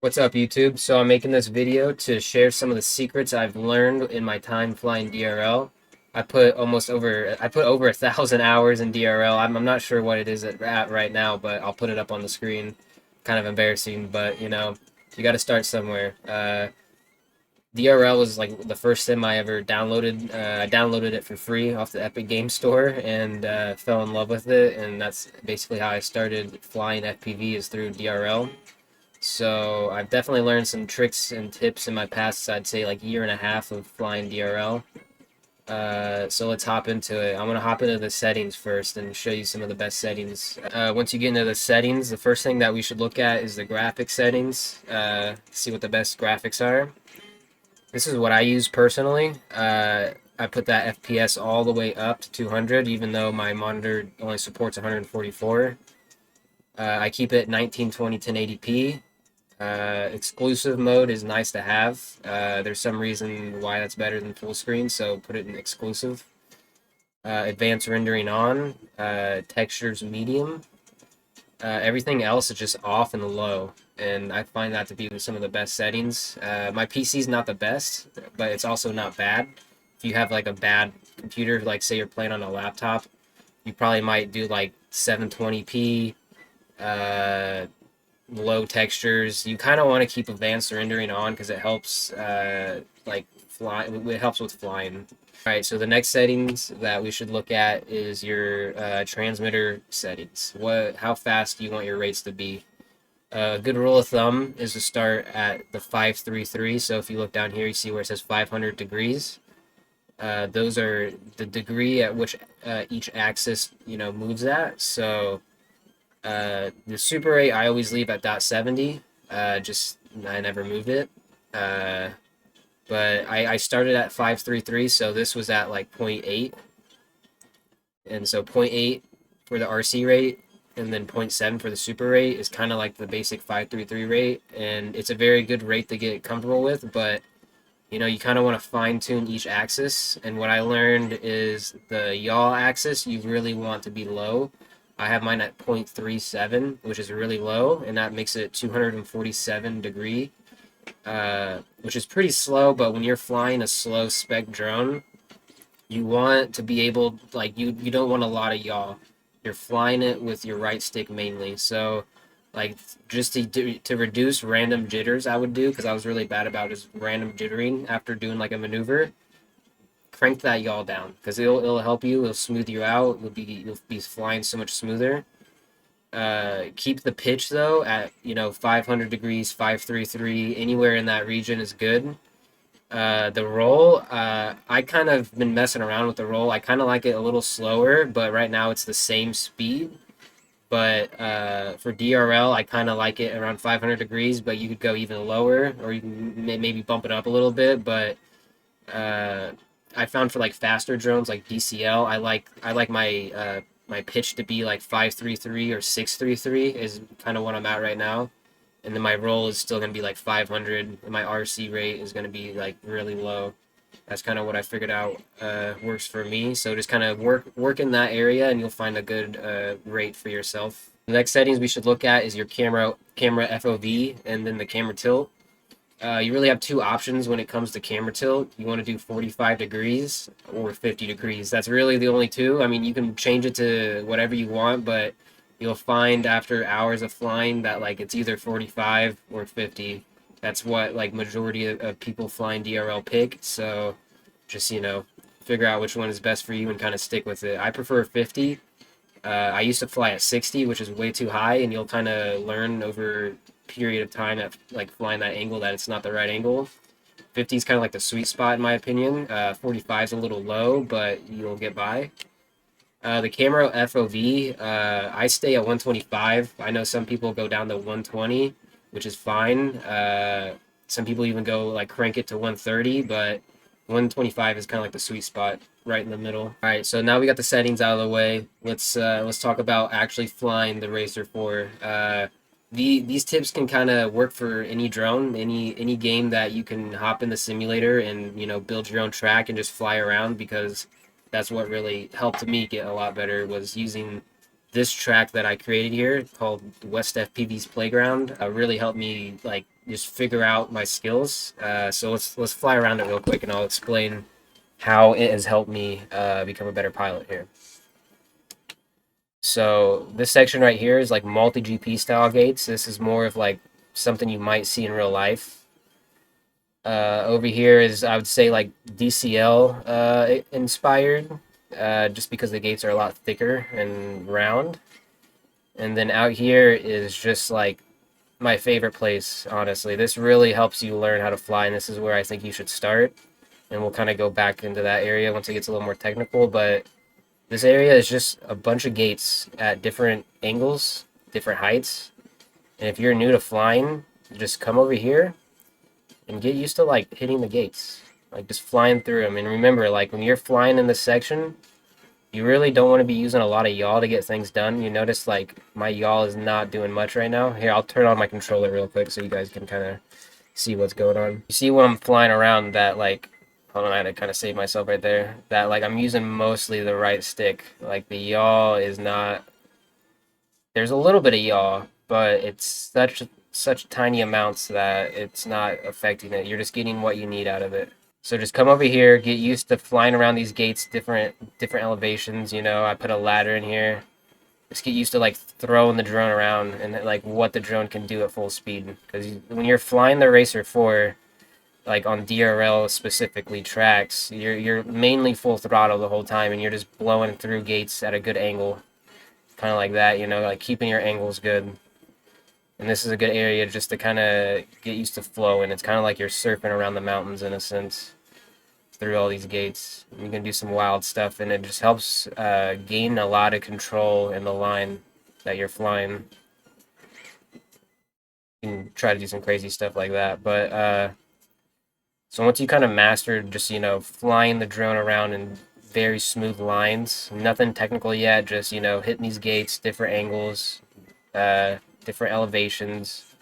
What's up, YouTube? So I'm making this video to share some of the secrets I've learned in my time flying DRL. I put over 1,000 hours in DRL. I'm not sure what it is at right now, but I'll put it up on the screen. Kind of embarrassing, but you got to start somewhere. DRL was like the first sim I ever downloaded. I downloaded it for free off the Epic Game Store and fell in love with it, and that's basically how I started flying FPV is through DRL. So I've definitely learned some tricks and tips in my past, I'd say like year and a half of flying DRL. So let's hop into it. I'm gonna hop into the settings first and show you some of the best settings. Once you get into the settings, the first thing that we should look at is the graphic settings. See what the best graphics are. This is what I use personally. I put that FPS all the way up to 200, even though my monitor only supports 144. I keep it 1920 1080p. Exclusive mode is nice to have. There's some reason why that's better than full screen, so put it in exclusive. Advanced rendering on. Textures medium. Everything else is just off and low, and I find that to be some of the best settings. My PC's not the best, but it's also not bad. If you have like a bad computer, like say you're playing on a laptop, you probably might do like 720p, low textures. You kind of want to keep advanced rendering on because it helps like fly. It helps with flying. All right, so the next settings that we should look at is your transmitter settings. How fast do you want your rates to be? A good rule of thumb is to start at the 533. So if you look down here, you see where it says 500 degrees. Those are the degree at which each axis, moves at. So the Super 8 I always leave at .70. Just I never moved it. Uh, but I started at 533, so this was at like point 0.8. And so point 0.8 for the RC rate and then 0.7 for the Super rate is kind of like the basic 533 rate. And it's a very good rate to get comfortable with, but you kind of want to fine tune each axis. And what I learned is the yaw axis, you really want to be low. I have mine at 0.37, which is really low, and that makes it 247 degree, which is pretty slow. But when you're flying a slow spec drone, you want to be able, like, you don't want a lot of yaw. You're flying it with your right stick mainly. So like just to reduce random jitters I would do because I was really bad about just random jittering after doing like a maneuver. Crank that yaw down because it'll help you. It'll smooth you out. You'll be flying so much smoother. Keep the pitch though at 500 degrees, 533, anywhere in that region is good. The roll, I kind of been messing around with the roll. I kind of like it a little slower, but right now it's the same speed. But for DRL, I kind of like it around 500 degrees, but you could go even lower, or you can maybe bump it up a little bit. But uh, I found for like faster drones like DCL, I like my pitch to be like 533 or 633 is kind of what I'm at right now. And then my roll is still gonna be like 500, and my RC rate is gonna be like really low. That's kind of what I figured out works for me. So just kind of work in that area, and you'll find a good rate for yourself. The next settings we should look at is your camera FOV and then the camera tilt. You really have two options when it comes to camera tilt. You want to do 45 degrees or 50 degrees. That's really the only two. I mean, you can change it to whatever you want, but you'll find after hours of flying that like it's either 45 or 50. That's what like majority of people flying DRL pick. So just figure out which one is best for you and kind of stick with it. I prefer 50. I used to fly at 60, which is way too high, and you'll kind of learn over a period of time at like flying that angle that it's not the right angle. 50 is kind of like the sweet spot in my opinion. 45 is a little low, but you'll get by. The camera FOV, I stay at 125. I know some people go down to 120, which is fine. Some people even go like crank it to 130, but 125 is kind of like the sweet spot right in the middle. All right, so now we got the settings out of the way. Let's talk about actually flying the Racer 4. These tips can kind of work for any drone, any game that you can hop in the simulator and build your own track and just fly around, because that's what really helped me get a lot better, was using this track that I created here called WestFPV's Playground. Really helped me like just figure out my skills. So let's fly around it real quick, and I'll explain how it has helped me become a better pilot here. So this section right here is like multi-GP style gates. This is more of like something you might see in real life. Over here is, I would say, like DCL inspired, just because the gates are a lot thicker and round. And then out here is just like my favorite place, honestly. This really helps you learn how to fly, and this is where I think you should start. And we'll kind of go back into that area once it gets a little more technical, but this area is just a bunch of gates at different angles, different heights. And if you're new to flying, just come over here and get used to like hitting the gates, like just flying through them. And remember, like when you're flying in this section, you really don't want to be using a lot of yaw to get things done. You notice like my yaw is not doing much right now. Here, I'll turn on my controller real quick so you guys can kind of see what's going on. You see when I'm flying around that, like, hold on, I had to kind of save myself right there. That like I'm using mostly the right stick. Like the yaw is not, there's a little bit of yaw, but it's such tiny amounts that it's not affecting it. You're just getting what you need out of it. So just come over here, get used to flying around these gates, different elevations. You know, I put a ladder in here. Just get used to like throwing the drone around and like what the drone can do at full speed. Because when you're flying the Racer 4, like on DRL specifically tracks, you're mainly full throttle the whole time, and you're just blowing through gates at a good angle, kind of like that. You know, like keeping your angles good. And this is a good area just to kind of get used to flow, and it's kind of like you're surfing around the mountains in a sense through all these gates. And you can do some wild stuff, and it just helps gain a lot of control in the line that you're flying. You can try to do some crazy stuff like that, but so once you kind of mastered just, you know, flying the drone around in very smooth lines, nothing technical yet, just, you know, hitting these gates, different angles, different elevations,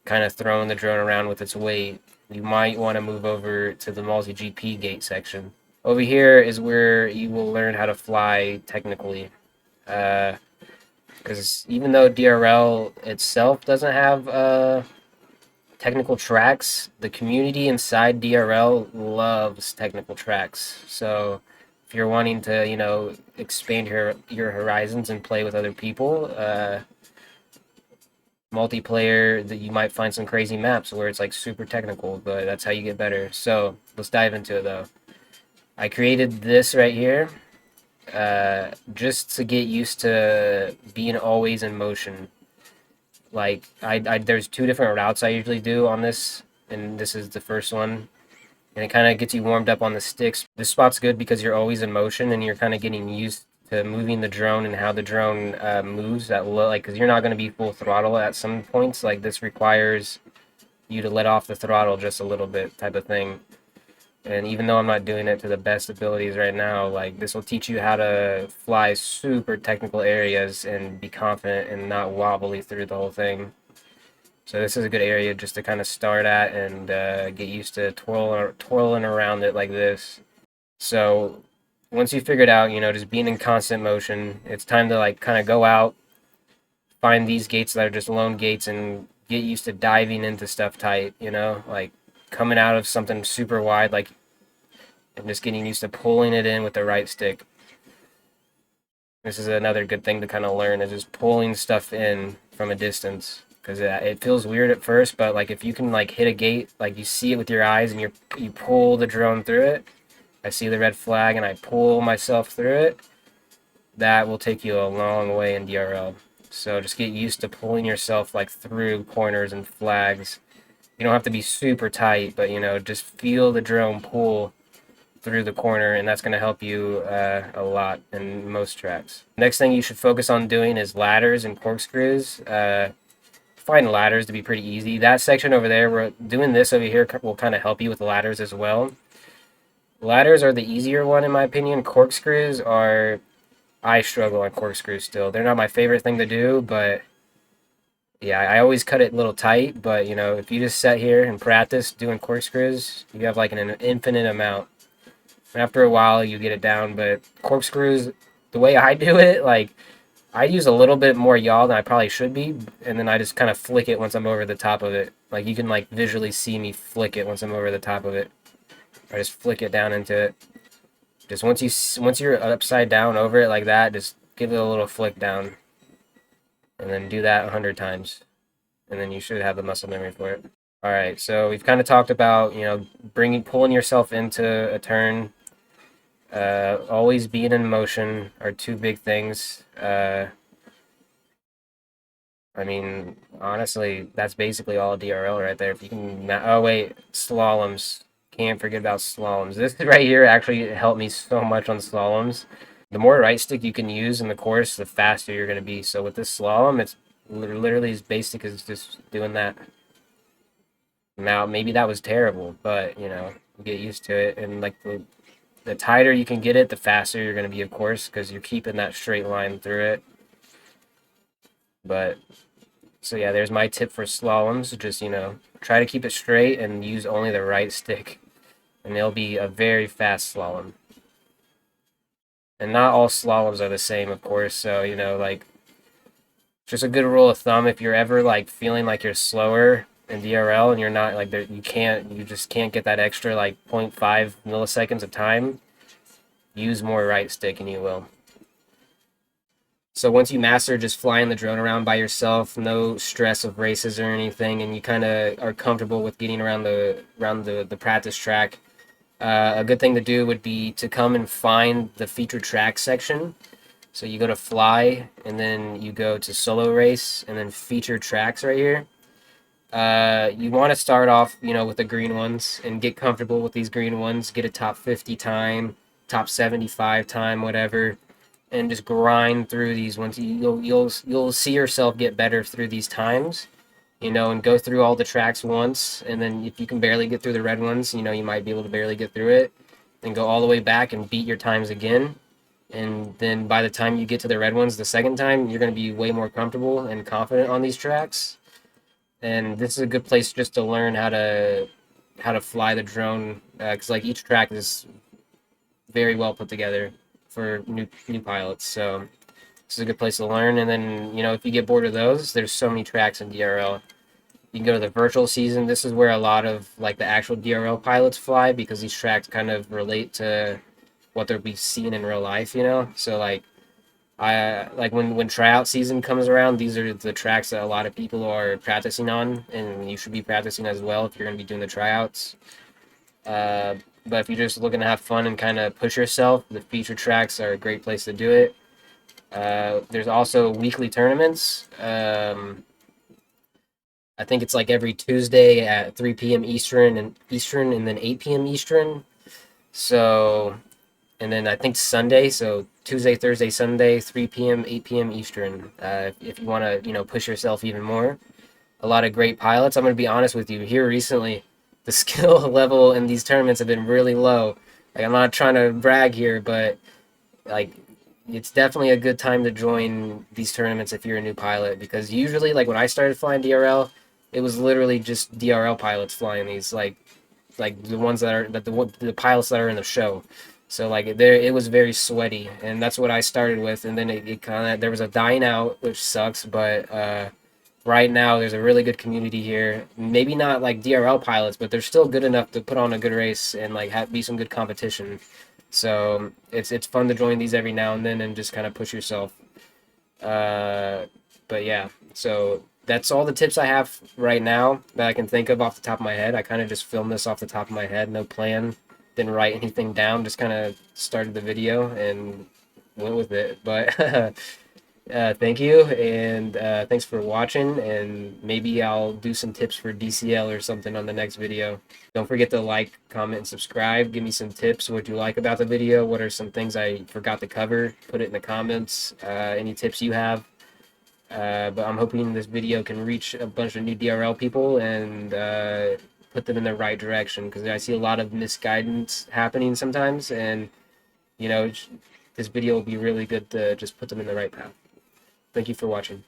kind of throwing the drone around with its weight, you might want to move over to the multi-GP gate section. Over here is where you will learn how to fly technically. Because even though DRL itself doesn't have technical tracks, the community inside DRL loves technical tracks. So if you're wanting to, you know, expand your horizons and play with other people, multiplayer, that you might find some crazy maps where it's like super technical, but that's how you get better. So let's dive into it though. I created this right here just to get used to being always in motion. Like there's two different routes I usually do on this, and this is the first one. And it kind of gets you warmed up on the sticks. This spot's good because you're always in motion and you're kind of getting used to moving the drone and how the drone moves at low, like, because you're not going to be full throttle at some points. Like this requires you to let off the throttle just a little bit, type of thing. And even though I'm not doing it to the best abilities right now, like this will teach you how to fly super technical areas and be confident and not wobbly through the whole thing. So this is a good area just to kind of start at and get used to twirling around it like this. So once you figure it out, you know, just being in constant motion, it's time to like kind of go out, find these gates that are just lone gates, and get used to diving into stuff tight, you know, like coming out of something super wide, like, and just getting used to pulling it in with the right stick. This is another good thing to kind of learn, is just pulling stuff in from a distance, because it feels weird at first, but like if you can like hit a gate, like you see it with your eyes and you pull the drone through it. I see the red flag and I pull myself through it, that will take you a long way in DRL. So just get used to pulling yourself like through corners and flags. You don't have to be super tight, but you know, just feel the drone pull through the corner, and that's going to help you a lot in most tracks. Next thing you should focus on doing is ladders and corkscrews. Find ladders to be pretty easy. That section over there, we're doing this over here, will kind of help you with ladders as well. Ladders are the easier one in my opinion. Corkscrews are, I struggle on corkscrews still. They're not my favorite thing to do, but yeah, I always cut it a little tight. But you know, if you just sit here and practice doing corkscrews, you have like an infinite amount. And after a while, you get it down. But corkscrews, the way I do it, like I use a little bit more yaw than I probably should be, and then I just kind of flick it once I'm over the top of it. Like you can like visually see me flick it once I'm over the top of it. I just flick it down into it. Just once you're upside down over it like that, just give it a little flick down, and then do that 100 times, and then you should have the muscle memory for it. All right, so we've kind of talked about, you know, pulling yourself into a turn, always being in motion are two big things. I mean, honestly, that's basically all DRL right there. If you can, oh wait, slaloms. Can't forget about slaloms. This right here actually helped me so much on slaloms. The more right stick you can use in the course, the faster you're going to be. So with this slalom, it's literally as basic as just doing that. Now, maybe that was terrible, but, you know, you get used to it. And, like, the tighter you can get it, the faster you're going to be, of course, because you're keeping that straight line through it. But, so yeah, there's my tip for slaloms. Just, you know, try to keep it straight and use only the right stick. And it'll be a very fast slalom. And not all slaloms are the same, of course. So, you know, like, just a good rule of thumb, if you're ever, like, feeling like you're slower in DRL and you're not, like, you just can't get that extra, like, 0.5 milliseconds of time, use more right stick and you will. So once you master just flying the drone around by yourself, no stress of races or anything, and you kind of are comfortable with getting around the practice track, a good thing to do would be to come and find the featured track section. So you go to fly, and then you go to solo race, and then feature tracks right here. You want to start off, you know, with the green ones and get comfortable with these green ones. Get a top 50 time, top 75 time, whatever, and just grind through these ones. You'll see yourself get better through these times, you know, and go through all the tracks once. And then if you can barely get through the red ones, you know, you might be able to barely get through it. Then go all the way back and beat your times again. And then by the time you get to the red ones the second time, you're going to be way more comfortable and confident on these tracks. And this is a good place just to learn how to fly the drone, because like each track is very well put together for new pilots. So this is a good place to learn. And then, you know, if you get bored of those, there's so many tracks in DRL. You can go to the virtual season. This is where a lot of like the actual DRL pilots fly, because these tracks kind of relate to what they'll be seeing in real life, you know? So like I like when tryout season comes around, these are the tracks that a lot of people are practicing on, and you should be practicing as well if you're going to be doing the tryouts. But if you're just looking to have fun and kind of push yourself, the feature tracks are a great place to do it. There's also weekly tournaments. I think it's like every Tuesday at 3 p.m. Eastern, and then 8 p.m. Eastern. So, and then I think Sunday, so Tuesday, Thursday, Sunday, 3 p.m., 8 p.m. Eastern. If you want to, you know, push yourself even more. A lot of great pilots. I'm going to be honest with you. Here recently, the skill level in these tournaments have been really low. Like, I'm not trying to brag here, but like it's definitely a good time to join these tournaments if you're a new pilot, because usually, like when I started flying DRL, it was literally just DRL pilots flying these, like the ones that are the pilots that are in the show. So like there, it was very sweaty, and that's what I started with. And then it kind of, there was a dying out, which sucks. But right now there's a really good community here. Maybe not like DRL pilots, but they're still good enough to put on a good race and like be some good competition. So it's fun to join these every now and then and just kind of push yourself. But yeah, so that's all the tips I have right now that I can think of off the top of my head. I kind of just filmed this off the top of my head, no plan, didn't write anything down, just kind of started the video and went with it. But thank you, and thanks for watching, and maybe I'll do some tips for DCL or something on the next video. Don't forget to like, comment, and subscribe. Give me some tips. What you like about the video? What are some things I forgot to cover? Put it in the comments. Any tips you have. But I'm hoping this video can reach a bunch of new DRL people and put them in the right direction, because I see a lot of misguidance happening sometimes, and you know, this video will be really good to just put them in the right path. Thank you for watching.